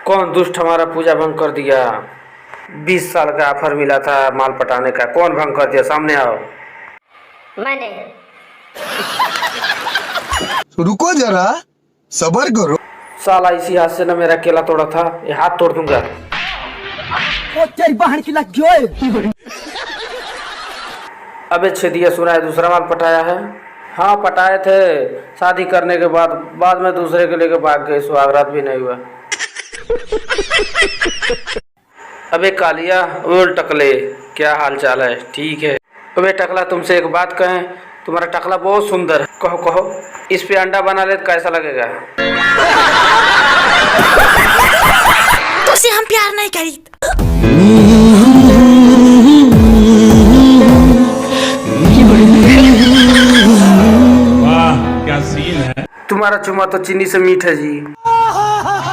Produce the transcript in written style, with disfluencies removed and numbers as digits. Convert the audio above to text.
कौन दुष्ट हमारा पूजा भंग कर दिया? 20 साल का ऑफर मिला था माल पटाने का, कौन भंग कर दिया? सामने आओ। मैंने। रुको जरा, सबर करो। साला इसी हाथ से न मेरा केला तोड़ा था, ये हाथ तोड़ दूंगा। अबे छेदिया, सुना है दूसरा माल पटाया है? हाँ पटाए थे, शादी करने के बाद में दूसरे के लेके भाग गए, सुहागरात भी नहीं हुआ। अबे कालिया, ओल टकले, क्या हाल चाल है? ठीक है। अबे टकला, तुमसे एक बात कहें, तुम्हारा टकला बहुत सुंदर है। कहो कहो, इस पे अंडा बना ले तो कैसा लगेगा? तुझसे हम प्यार नहीं करी। वाह क्या सीन है। तुम्हारा चुमा तो चीनी से मीठ है जी।